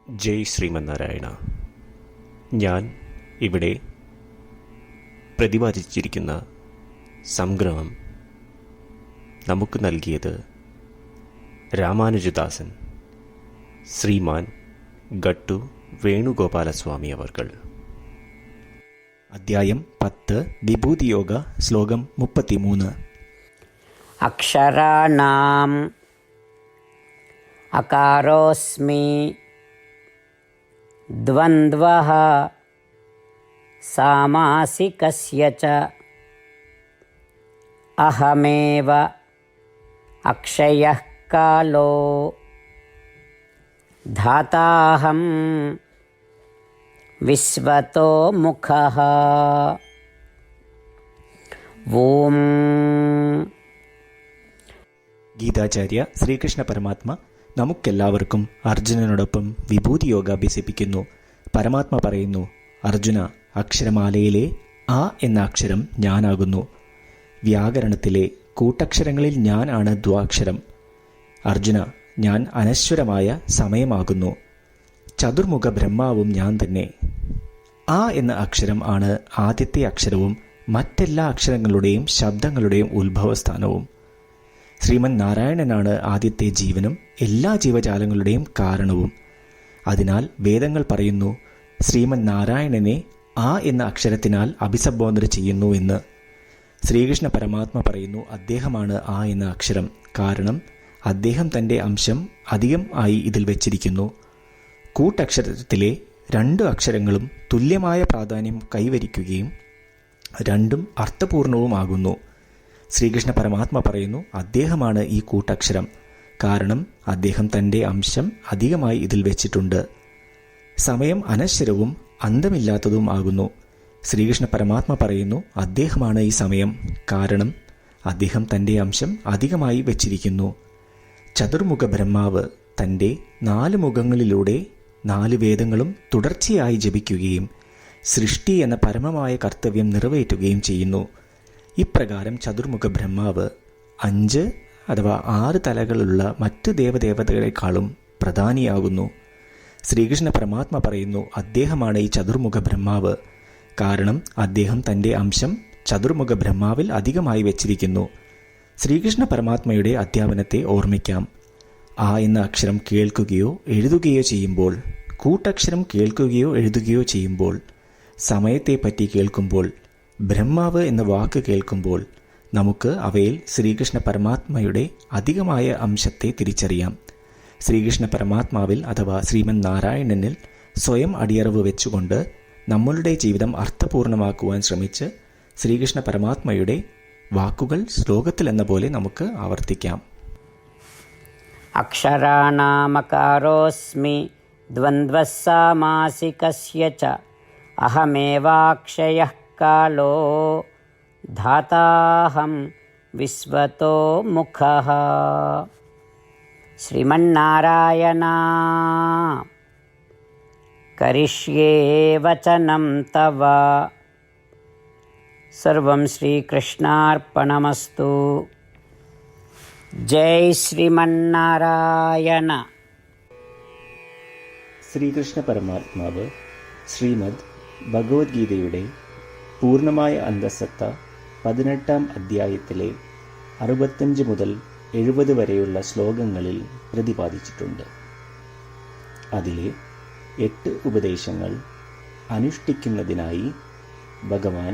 ജയ് ശ്രീമന്നാരായണ. ഞാൻ ഇവിടെ പ്രതിപാദിച്ചിരിക്കുന്ന സംഗ്രഹം നമുക്ക് നൽകിയത് രാമാനുജദാസൻ ശ്രീമാൻ ഗട്ടു വേണുഗോപാലസ്വാമി അവർകൾ. അധ്യായം 10 വിഭൂതിയോഗ ശ്ലോകം 33. അക്ഷരാണാം അകാരോസ്മി ദ്വന്ദ്വഃ സാമാസികസ്യ ച അഹമേവ അക്ഷയഃ കാലോ ധാതാഹം വിശ്വതോ മുഖഃ. ഓം. ഗീതാചാര്യ ശ്രീകൃഷ്ണ പരമാത്മ നമുക്കെല്ലാവർക്കും അർജുനനോടൊപ്പം വിഭൂതിയോഗ അഭ്യസിപ്പിക്കുന്നു. പരമാത്മ പറയുന്നു, അർജുന, അക്ഷരമാലയിലെ ആ എന്ന അക്ഷരം ഞാനാകുന്നു. വ്യാകരണത്തിലെ കൂട്ടക്ഷരങ്ങളിൽ ഞാൻ ആണ് ദ്വാക്ഷരം. അർജുന, ഞാൻ അനശ്വരമായ സമയമാകുന്നു. ചതുർമുഖ ബ്രഹ്മാവും ഞാൻ തന്നെ. ആ എന്ന അക്ഷരം ആണ് ആദ്യത്തെ അക്ഷരവും മറ്റെല്ലാ അക്ഷരങ്ങളുടെയും ശബ്ദങ്ങളുടെയും ഉത്ഭവസ്ഥാനവും. ശ്രീമൻ നാരായണനാണ് ആദ്യത്തെ ജീവനും എല്ലാ ജീവജാലങ്ങളുടെയും കാരണവും. അതിനാൽ വേദങ്ങൾ പറയുന്നു, ശ്രീമൻ നാരായണനെ ആ എന്ന അക്ഷരത്തിനാൽ അഭിസംബോധന ചെയ്യുന്നു എന്ന്. ശ്രീകൃഷ്ണ പരമാത്മ പറയുന്നു, അദ്ദേഹമാണ് ആ എന്ന അക്ഷരം. കാരണം അദ്ദേഹം തൻ്റെ അംശം അധികം ആയി ഇതിൽ വെച്ചിരിക്കുന്നു. കൂട്ടക്ഷരത്തിലെ 2 അക്ഷരങ്ങളും തുല്യമായ പ്രാധാന്യം കൈവരിക്കുകയും രണ്ടും അർത്ഥപൂർണവുമാകുന്നു. ശ്രീകൃഷ്ണ പരമാത്മ പറയുന്നു, അദ്ദേഹമാണ് ഈ കൂട്ടക്ഷരം. കാരണം അദ്ദേഹം തൻ്റെ അംശം അധികമായി ഇതിൽ വെച്ചിട്ടുണ്ട്. സമയം അനശ്വരവും അന്തമില്ലാത്തതും ആകുന്നു. ശ്രീകൃഷ്ണ പരമാത്മ പറയുന്നു, അദ്ദേഹമാണ് ഈ സമയം. കാരണം അദ്ദേഹം തൻ്റെ അംശം അധികമായി വെച്ചിരിക്കുന്നു. ചതുർമുഖ ബ്രഹ്മാവ് തൻ്റെ 4 മുഖങ്ങളിലൂടെ 4 വേദങ്ങളും തുടർച്ചയായി ജപിക്കുകയും സൃഷ്ടി എന്ന പരമമായ കർത്തവ്യം നിറവേറ്റുകയും ചെയ്യുന്നു. ഇപ്രകാരം ചതുർമുഖ ബ്രഹ്മാവ് 5 അഥവാ 6 തലകളുള്ള മറ്റ് ദേവദേവതകളെക്കാളും പ്രധാനിയാകുന്നു. ശ്രീകൃഷ്ണ പരമാത്മ പറയുന്നു, അദ്ദേഹമാണ് ഈ ചതുർമുഖ ബ്രഹ്മാവ്. കാരണം അദ്ദേഹം തൻ്റെ അംശം ചതുർമുഖ ബ്രഹ്മാവിൽ അധികമായി വെച്ചിരിക്കുന്നു. ശ്രീകൃഷ്ണ പരമാത്മയുടെ അധ്യാപനത്തെ ഓർമ്മിക്കാം. ആ എന്ന അക്ഷരം കേൾക്കുകയോ എഴുതുകയോ ചെയ്യുമ്പോൾ, കൂട്ടക്ഷരം കേൾക്കുകയോ എഴുതുകയോ ചെയ്യുമ്പോൾ, സമയത്തെപ്പറ്റി കേൾക്കുമ്പോൾ, ബ്രഹ്മാവ് എന്ന വാക്ക് കേൾക്കുമ്പോൾ നമുക്ക് അവയിൽ ശ്രീകൃഷ്ണ പരമാത്മയുടെ അധികമായ അംശത്തെ തിരിച്ചറിയാം. ശ്രീകൃഷ്ണ പരമാത്മാവിൽ അഥവാ ശ്രീമൻ നാരായണനിൽ സ്വയം അടിയറവ് വെച്ചുകൊണ്ട് നമ്മളുടെ ജീവിതം അർത്ഥപൂർണമാക്കുവാൻ ശ്രമിച്ച് ശ്രീകൃഷ്ണ പരമാത്മയുടെ വാക്കുകൾ ശ്ലോകത്തിൽ എന്ന പോലെ നമുക്ക് ആവർത്തിക്കാം. അക്ഷരാണാമകാരോസ്മി ദ്വന്ദ്വഃ സാമാസികസ്യ ച അഹമേവാക്ഷയഃ കാലോ ധാതാഹം വിശ്വതോ മുഖഃ. ശ്രീമന്നാരായണ കരിഷ്യേ വചനം തവ. സർവം ശ്രീകൃഷ്ണാർപ്പണമസ്തു. ജയ് ശ്രീമന്നാരായണ. ശ്രീകൃഷ്ണ പരമാത്മാവ് ശ്രീമദ് ഭഗവത്ഗീതയുടെ പൂർണ്ണമായ അന്തഃസത്ത 18-ാം അധ്യായത്തിലെ 65 മുതൽ 70 വരെയുള്ള ശ്ലോകങ്ങളിൽ പ്രതിപാദിച്ചിട്ടുണ്ട്. അതിലെ 8 ഉപദേശങ്ങൾ അനുഷ്ഠിക്കുന്നതിനായി ഭഗവാൻ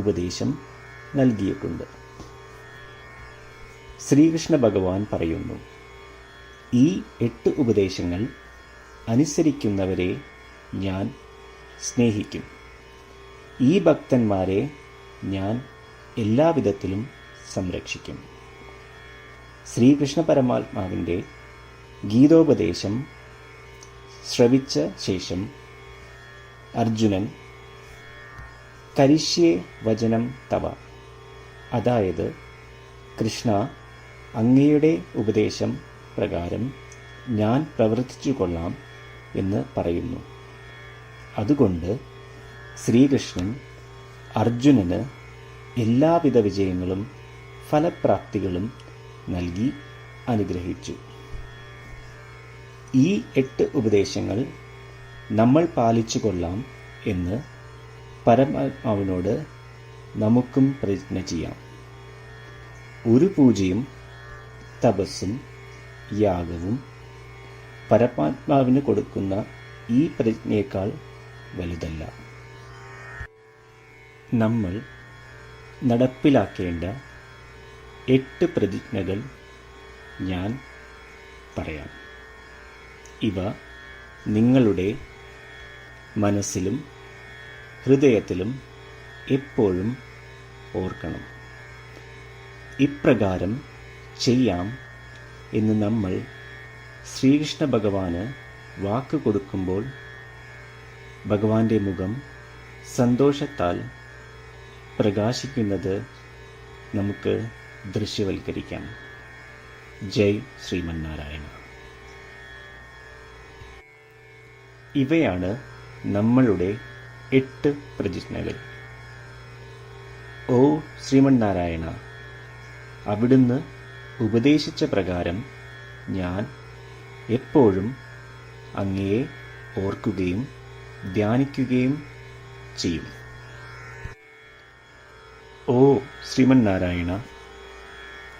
ഉപദേശം നൽകിയിട്ടുണ്ട്. ശ്രീകൃഷ്ണ ഭഗവാൻ പറയുന്നു, ഈ 8 ഉപദേശങ്ങൾ അനുസരിക്കുന്നവരെ ഞാൻ സ്നേഹിക്കും. ഈ ഭക്തന്മാരെ ഞാൻ എല്ലാവിധത്തിലും സംരക്ഷിക്കും. ശ്രീകൃഷ്ണ പരമാത്മാവിൻ്റെ ഗീതോപദേശം ശ്രവിച്ച ശേഷം അർജുനൻ കരിഷ്യേ വചനം തവ, അതായത് കൃഷ്ണ, അങ്ങയുടെ ഉപദേശം പ്രകാരം ഞാൻ പ്രവർത്തിച്ചു കൊള്ളാം എന്ന് പറയുന്നു. അതുകൊണ്ട് ശ്രീകൃഷ്ണൻ അർജുനന് എല്ലാവിധ വിജയങ്ങളും ഫലപ്രാപ്തികളും നൽകി അനുഗ്രഹിച്ചു. ഈ 8 ഉപദേശങ്ങൾ നമ്മൾ പാലിച്ചു കൊള്ളാം എന്ന് പരമാത്മാവിനോട് നമുക്കും പ്രതിജ്ഞ ചെയ്യാം. ഒരു പൂജയും തപസ്സും യാഗവും പരമാത്മാവിന് കൊടുക്കുന്ന ഈ പ്രതിജ്ഞയേക്കാൾ വലുതല്ല. നമ്മൾ നടപ്പിലാക്കേണ്ട 8 പ്രതിജ്ഞകൾ ഞാൻ പറയാം. ഇവ നിങ്ങളുടെ മനസ്സിലും ഹൃദയത്തിലും എപ്പോഴും ഓർക്കണം. ഇപ്രകാരം ചെയ്യാം എന്ന് നമ്മൾ ശ്രീകൃഷ്ണ ഭഗവാന് വാക്ക് കൊടുക്കുമ്പോൾ ഭഗവാന്റെ മുഖം സന്തോഷത്താൽ പ്രകാശിക്കുന്നത് നമുക്ക് ദൃശ്യവൽക്കരിക്കാം. ജയ് ശ്രീമന്നാരായണ. ഇവയാണ് നമ്മളുടെ 8 പ്രതിജ്ഞകൾ. ഓ ശ്രീമന്നാരായണ, അവിടുന്ന് ഉപദേശിച്ച പ്രകാരം ഞാൻ എപ്പോഴും അങ്ങയെ ഓർക്കുകയും ധ്യാനിക്കുകയും ചെയ്യും. ഓ ശ്രീമന്നാരായണ,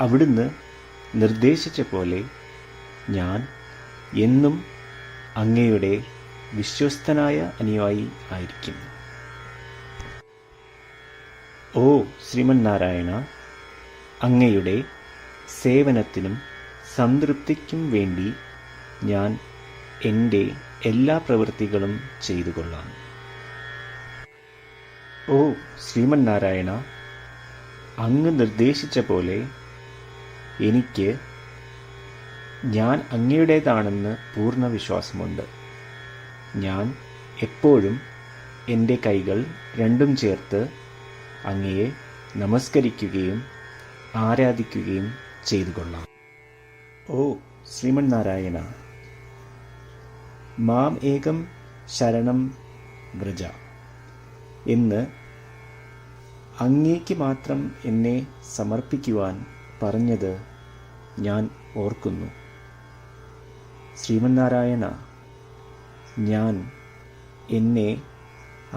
അവിടുന്ന് നിർദ്ദേശിച്ച പോലെ ഞാൻ എന്നും അങ്ങയുടെ വിശ്വസ്തനായ അനുയായി ആയിരിക്കും. ഓ ശ്രീമന്നാരായണ, അങ്ങയുടെ സേവനത്തിനും സംതൃപ്തിക്കും വേണ്ടി ഞാൻ എൻ്റെ എല്ലാ പ്രവൃത്തികളും ചെയ്തു കൊള്ളാം. ഓ ശ്രീമന്നാരായണ, അങ്ങ് നിർദ്ദേശിച്ച പോലെ എനിക്ക് ഞാൻ അങ്ങയുടേതാണെന്ന് പൂർണ്ണ വിശ്വാസമുണ്ട്. ഞാൻ എപ്പോഴും എൻ്റെ കൈകൾ രണ്ടും ചേർത്ത് അങ്ങയെ നമസ്കരിക്കുകയും ആരാധിക്കുകയും ചെയ്തു കൊള്ളാം. ഓ ശ്രീമന്നാരായണ, മാം ഏകം ശരണം വ്രജ എന്ന് അങ്ങേക്ക് മാത്രം എന്നെ സമർപ്പിക്കുവാൻ പറഞ്ഞത് ഞാൻ ഓർക്കുന്നു. ശ്രീമന്നാരായണ, ഞാൻ എന്നെ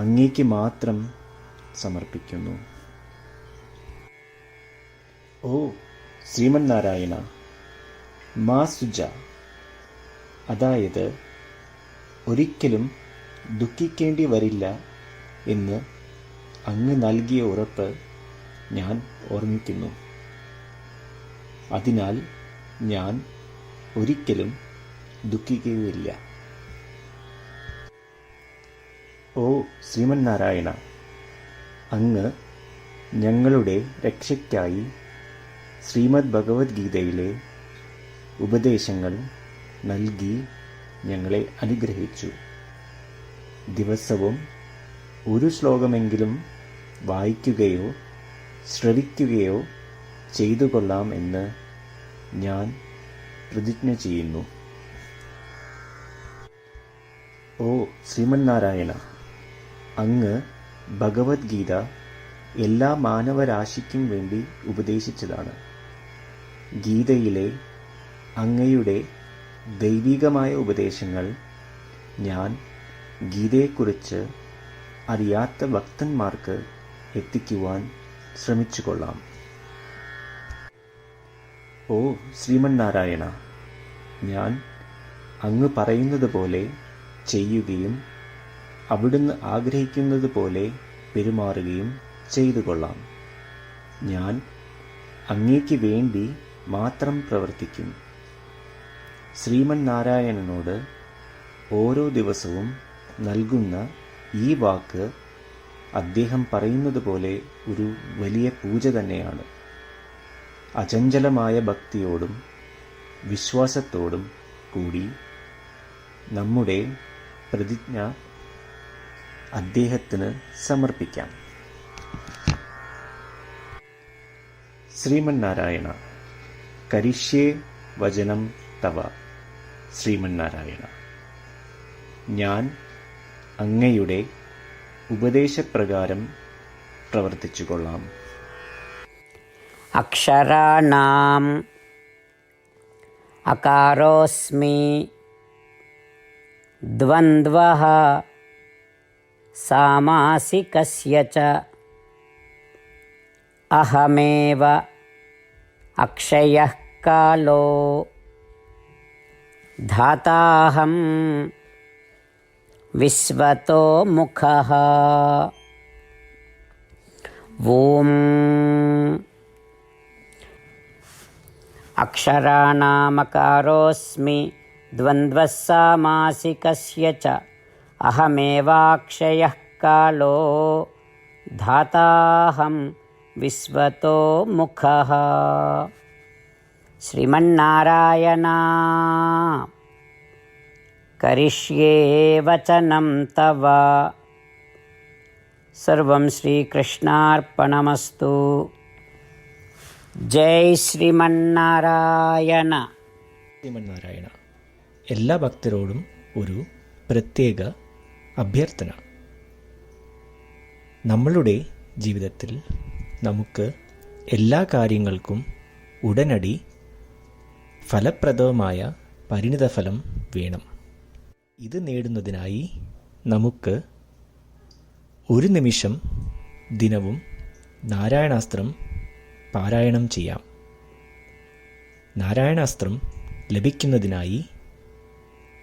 അങ്ങേക്ക് മാത്രം സമർപ്പിക്കുന്നു. ഓ ശ്രീമന്നാരായണ, മാ സുജ, അതായത് ഒരിക്കലും ദുഃഖിക്കേണ്ടി വരില്ല എന്ന് അങ്ങ് നൽകിയ ഉറപ്പ് ഞാൻ ഓർമ്മിക്കുന്നു. അതിനാൽ ഞാൻ ഒരിക്കലും ദുഃഖിക്കുകയില്ല. ഓ ശ്രീമന്നാരായണ, അങ്ങ് ഞങ്ങളുടെ രക്ഷയ്ക്കായി ശ്രീമദ് ഭഗവത്ഗീതയിലെ ഉപദേശങ്ങൾ നൽകി ഞങ്ങളെ അനുഗ്രഹിച്ചു. ദിവസവും ഒരു ശ്ലോകമെങ്കിലും വായിക്കുകയോ ശ്രവിക്കുകയോ ചെയ്തു കൊള്ളാം എന്ന് ഞാൻ പ്രതിജ്ഞ ചെയ്യുന്നു. ഓ ശ്രീമന്നാരായണ, അങ്ങ് ഭഗവത്ഗീത എല്ലാ മാനവരാശിക്കും വേണ്ടി ഉപദേശിച്ചതാണ്. ഗീതയിലെ അങ്ങയുടെ ദൈവികമായ ഉപദേശങ്ങൾ ഞാൻ ഗീതയെക്കുറിച്ച് അറിയാത്ത ഭക്തന്മാർക്ക് എത്തിക്കുവാൻ ശ്രമിച്ചുകൊള്ളാം. ഓ ശ്രീമന്നാരായണ, ഞാൻ അങ്ങ് പറയുന്നത് പോലെ ചെയ്യുകയും അവിടുന്ന് ആഗ്രഹിക്കുന്നത് പോലെ പെരുമാറുകയും ചെയ്തു കൊള്ളാം. ഞാൻ അങ്ങേക്ക് വേണ്ടി മാത്രം പ്രവർത്തിക്കും. ശ്രീമന്നാരായണനോട് ഓരോ ദിവസവും നൽകുന്ന ഈ വാക്ക് അദ്ദേഹം പറയുന്നത് പോലെ ഒരു വലിയ പൂജ തന്നെയാണ്. അചഞ്ചലമായ ഭക്തിയോടും വിശ്വാസത്തോടും കൂടി നമ്മുടെ പ്രതിജ്ഞ അദ്ദേഹത്തിന് സമർപ്പിക്കാം. ശ്രീമന്നാരായണ, കരിഷ്യേ വചനം തവ. ശ്രീമന്നാരായണ, ഞാൻ അങ്ങയുടെ ഉപദേശപ്രകാരം പ്രവർത്തിച്ചു കൊള്ളാം. അക്ഷരാണാം അകാരോസ്മി द्वन्द्वः सामासिकस्य च अहमेव अक्षयः कालो धाताहं विश्वतो मुखः। ॐ अक्षराणामकारोऽस्मि द्वन्द्वः सामासिकस्य च अहमेवाक्षयः कालो धाताहं विश्वतो मुखः। श्रीमन्नारायण करिष्ये वचनं तव। सर्वं श्रीकृष्णार्पणमस्तु। ജയ് ശ്രീമന്നാരായണ. ശ്രീമന്നാരായണ. എല്ലാ ഭക്തരോടും ഒരു പ്രത്യേക അഭ്യർത്ഥന. നമ്മളുടെ ജീവിതത്തിൽ നമുക്ക് എല്ലാ കാര്യങ്ങൾക്കും ഉടനടി ഫലപ്രദമായ പരിണിതഫലം വേണം. ഇത് നേടുന്നതിനായി നമുക്ക് ഒരു നിമിഷം ദിനവും നാരായണാസ്ത്രം പാരായണം ചെയ്യാം. നാരായണാസ്ത്രം ലഭിക്കുന്നതിനായി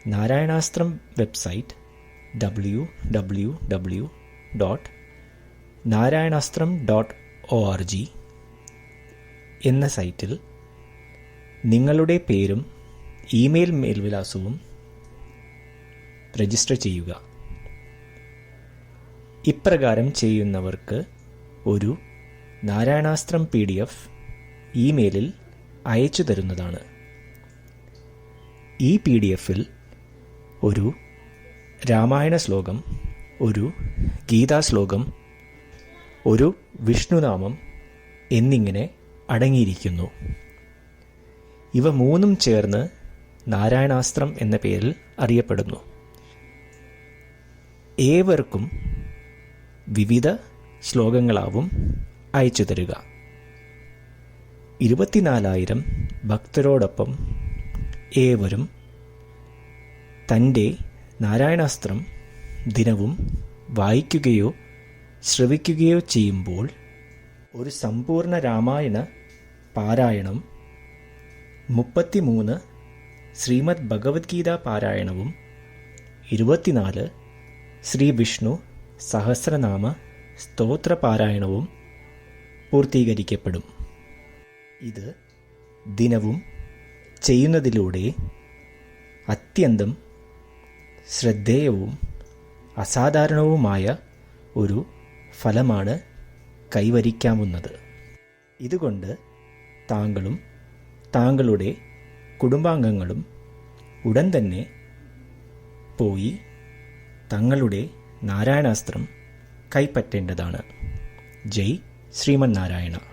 നാരായണാസ്ത്രം വെബ്സൈറ്റ് www.narayanastram.org എന്ന സൈറ്റിൽ നിങ്ങളുടെ പേരും ഇമെയിൽ മേൽവിലാസവും രജിസ്റ്റർ ചെയ്യുക. ഇപ്രകാരം ചെയ്യുന്നവർക്ക് ഒരു നാരായണാസ്ത്രം PDF ഇമെയിലിൽ അയച്ചു തരുന്നതാണ്. ഈ PDF-ൽ ഒരു രാമായണ ശ്ലോകം, ഒരു ഗീതാശ്ലോകം, ഒരു വിഷ്ണുനാമം എന്നിങ്ങനെ അടങ്ങിയിരിക്കുന്നു. ഇവ മൂന്നും ചേർന്ന് നാരായണാസ്ത്രം എന്ന പേരിൽ അറിയപ്പെടുന്നു. ഏവർക്കും വിവിധ ശ്ലോകങ്ങളാവും അയച്ചു തരിക. 24,000 ഭക്തരോടൊപ്പം ഏവരും തൻ്റെ നാരായണാസ്ത്രം ദിനവും വായിക്കുകയോ ശ്രവിക്കുകയോ ചെയ്യുമ്പോൾ ഒരു സമ്പൂർണ്ണ രാമായണ പാരായണം, 33 ശ്രീമദ് ഭഗവത്ഗീത പാരായണവും 24 ശ്രീ വിഷ്ണു സഹസ്രനാമ സ്തോത്ര പാരായണവും പൂർത്തീകരിക്കപ്പെടും. ഇത് ദിനവും ചെയ്യുന്നതിലൂടെ അത്യന്തം ശ്രദ്ധേയവും അസാധാരണവുമായ ഒരു ഫലമാണ് കൈവരിക്കാവുന്നത്. ഇതുകൊണ്ട് താങ്കളും താങ്കളുടെ കുടുംബാംഗങ്ങളും ഉടൻ തന്നെ പോയി തങ്ങളുടെ നാരായണാസ്ത്രം കൈപ്പറ്റേണ്ടതാണ്. ജയ് ശ്രീമന്നാരായണ.